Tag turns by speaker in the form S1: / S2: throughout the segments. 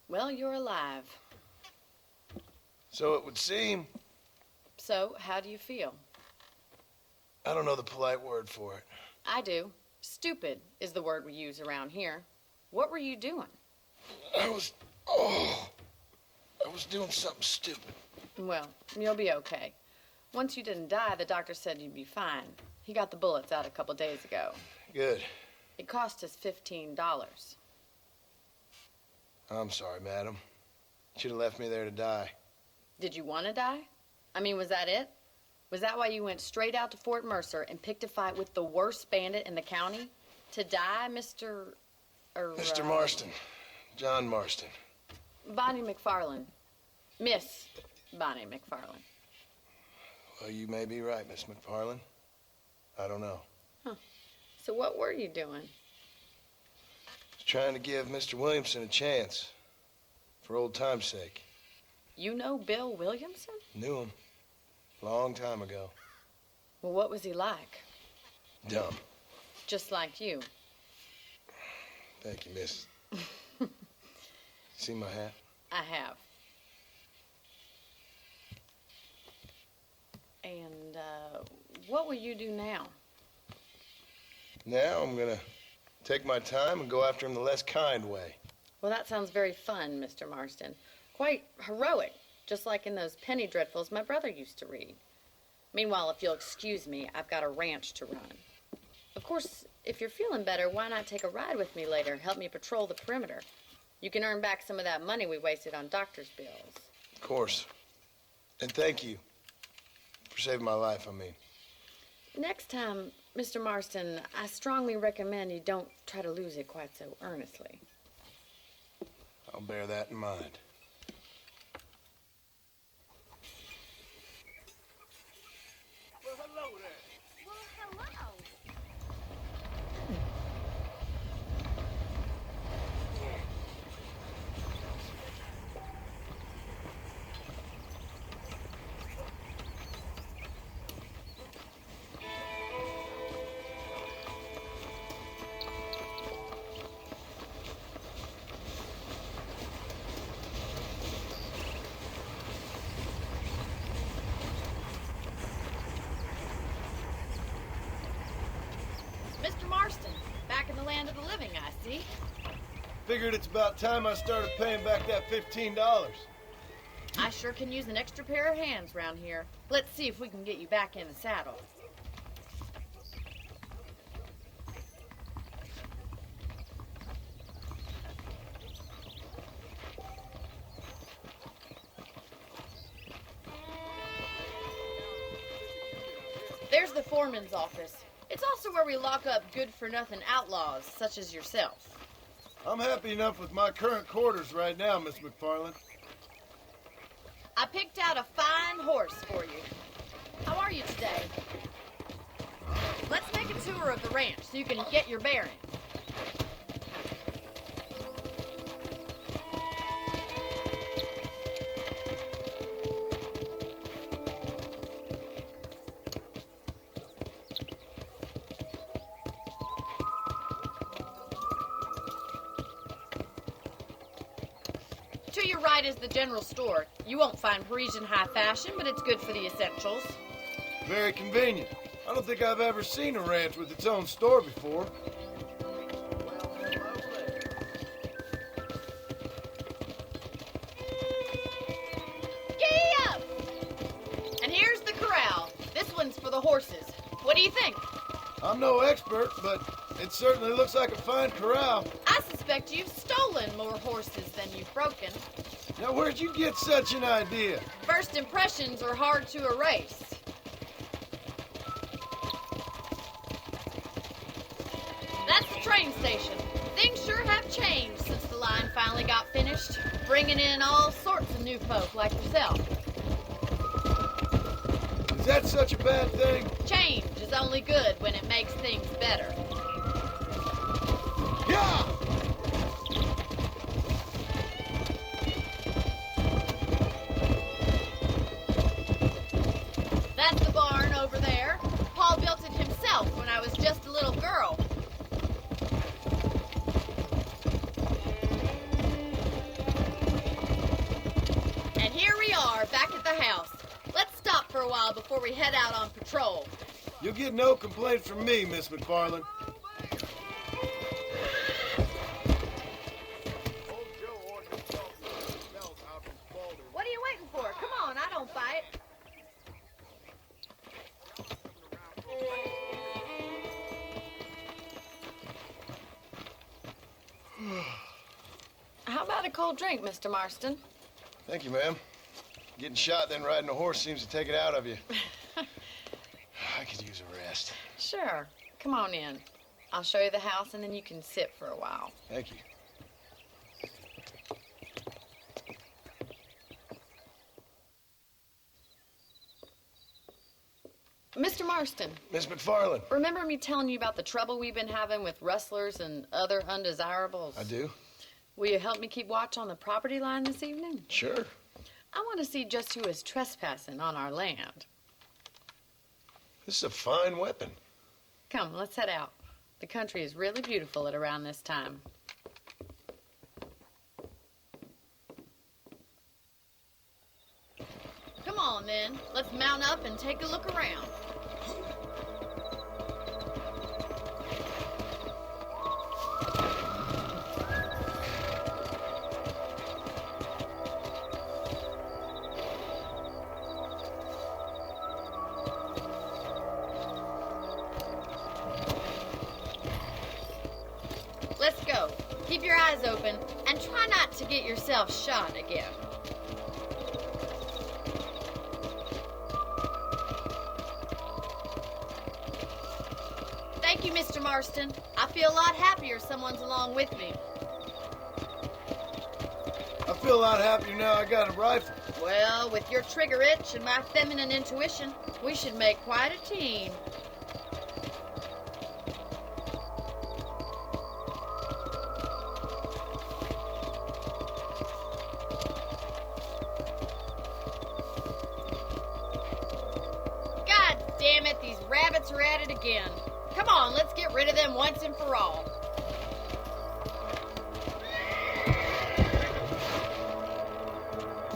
S1: Well, you're alive.
S2: So it would seem.
S1: So, how do you feel?
S2: I don't know the polite word for it.
S1: I do. Stupid is the word we use around here. What were you doing?
S2: I was doing something stupid.
S1: Well, you'll be okay. Once you didn't die, the doctor said you'd be fine. He got the bullets out a couple days ago.
S2: Good.
S1: It cost us $15.
S2: I'm sorry, madam. Should have left me there to die.
S1: Did you want to die? I mean, was that it? Was that why you went straight out to Fort Mercer and picked a fight with the worst bandit in the county? To die, Mr.
S2: Mr. Marston. John Marston.
S1: Bonnie McFarland. Miss Bonnie McFarland.
S2: Well, you may be right, Miss McFarland. I don't know.
S1: Huh. So what were you doing?
S2: Trying to give Mr. Williamson a chance. For old time's sake.
S1: You know Bill Williamson?
S2: Knew him. Long time ago.
S1: Well, what was he like?
S2: Dumb.
S1: Just like you.
S2: Thank you, miss. See my hat?
S1: I have. And, what will you do now?
S2: Now I'm gonna take my time and go after him the less kind way.
S1: Well, that sounds very fun, Mr. Marston. Quite heroic, just like in those penny dreadfuls my brother used to read. Meanwhile, if you'll excuse me, I've got a ranch to run. Of course, if you're feeling better, why not take a ride with me later and help me patrol the perimeter? You can earn back some of that money we wasted on doctor's bills.
S2: Of course. And thank you for saving my life, I mean.
S1: Next time, Mr. Marston, I strongly recommend you don't try to lose it quite so earnestly.
S2: I'll bear that in mind.
S3: Well, hello there.
S4: Well, hello.
S1: Mr. Marston, back in the land of the living, I see.
S2: Figured it's about time I started paying back that $15.
S1: I sure can use an extra pair of hands around here. Let's see if we can get you back in the saddle. There's the foreman's office. It's also where we lock up good-for-nothing outlaws, such as yourself.
S2: I'm happy enough with my current quarters right now, Miss McFarland.
S1: I picked out a fine horse for you. How are you today? Let's make a tour of the ranch so you can get your bearings. To your right is the general store. You won't find Parisian high fashion, but it's good for the essentials.
S2: Very convenient. I don't think I've ever seen a ranch with its own store before.
S1: Giddy up! And here's the corral. This one's for the horses. What do you think?
S2: I'm no expert, but it certainly looks like a fine corral.
S1: I suspect you've stolen more horses than you've broken.
S2: Now, where'd you get such an idea?
S1: First impressions are hard to erase. That's the train station. Things sure have changed since the line finally got finished, bringing in all sorts of new folk like yourself.
S2: Is that such a bad thing?
S1: Change is only good when it makes things better.
S2: Yeah!
S1: That's the barn over there. Paul built it himself when I was just a little girl. on patrol.
S2: You'll get no complaints from me, Miss McFarland.
S1: What are you waiting for? Come on, I don't fight. How about a cold drink, Mr. Marston?
S2: Thank you, ma'am. Getting shot, then riding a horse seems to take it out of you. I could use a rest.
S1: Sure. Come on in. I'll show you the house, and then you can sit for a while.
S2: Thank you.
S1: Mr. Marston,
S2: Miss McFarland.
S1: remember me telling you about the trouble we've been having with rustlers and other undesirables?
S2: I do?
S1: Will you help me keep watch on the property line this evening?
S2: Sure.
S1: I want to see just who is trespassing on our land.
S2: This is a fine weapon.
S1: Come, let's head out. The country is really beautiful at around this time. Come on, then. Let's mount up and take a look around. Let's go. Keep your eyes open and try not to get yourself shot again. Thank you, Mr. Marston. I feel a lot happier someone's along with me.
S2: I feel a lot happier now I got a rifle.
S1: Well, with your trigger itch and my feminine intuition, we should make quite a team. God damn it, these rabbits are at it again. Come on, let's get rid of them once and for all.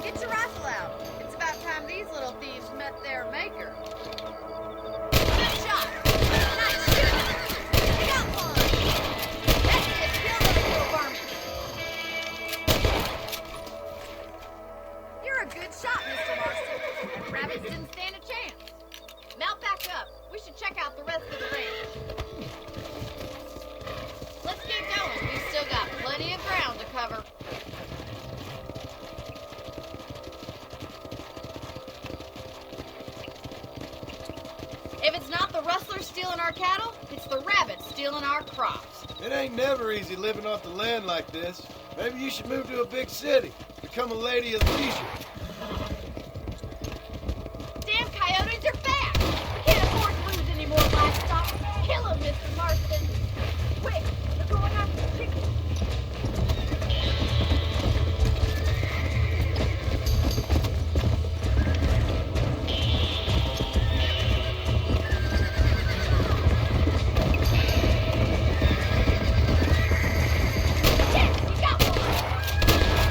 S1: Get your rifle out. It's about time these little thieves met their maker. Good shot. Nice shooting. Got one. That's it. Kill those little varmints. You're a good shot, Mr. Marston. Them rabbits didn't stand a chance. Mount back up. We should check out the rest of the range. Let's get going. We've still got plenty of ground to cover. If it's not the rustlers stealing our cattle, it's the rabbits stealing our crops.
S2: It ain't never easy living off the land like this. Maybe you should move to a big city. Become a lady of leisure.
S1: Damn coyotes are fast! We can't afford to lose any more livestock. Kill them, Mr. Marston. Quick, they're going after the chickens. Yes, you got one!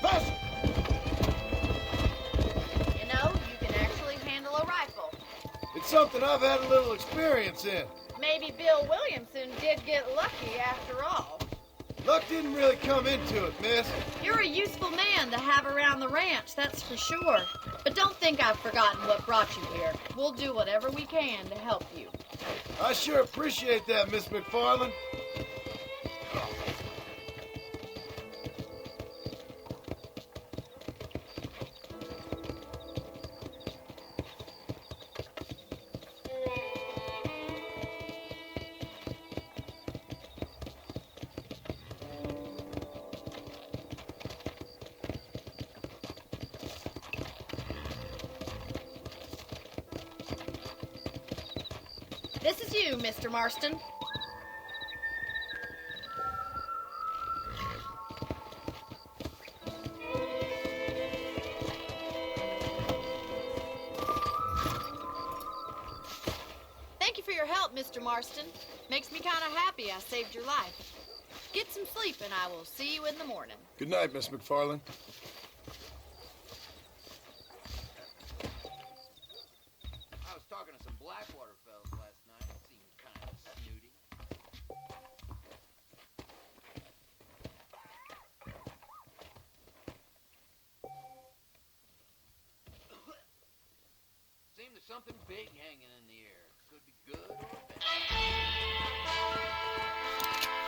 S2: Faster!
S1: You know, you can actually handle a rifle.
S2: It's something I've had a little experience in.
S1: Maybe Bill Williamson did get lucky after all.
S2: Luck didn't really come into it, miss.
S1: You're a useful man to have around the ranch, that's for sure. But don't think I've forgotten what brought you here. We'll do whatever we can to help you.
S2: I sure appreciate that, Miss McFarland.
S1: This is you, Mr. Marston. Marston. Makes me kind of happy I saved your life. Get some sleep, and I will see you in the morning.
S2: Good night, Miss McFarland.
S3: I was talking to some Blackwater fellas last night. Seemed kind of snooty. Seemed there's something big hanging in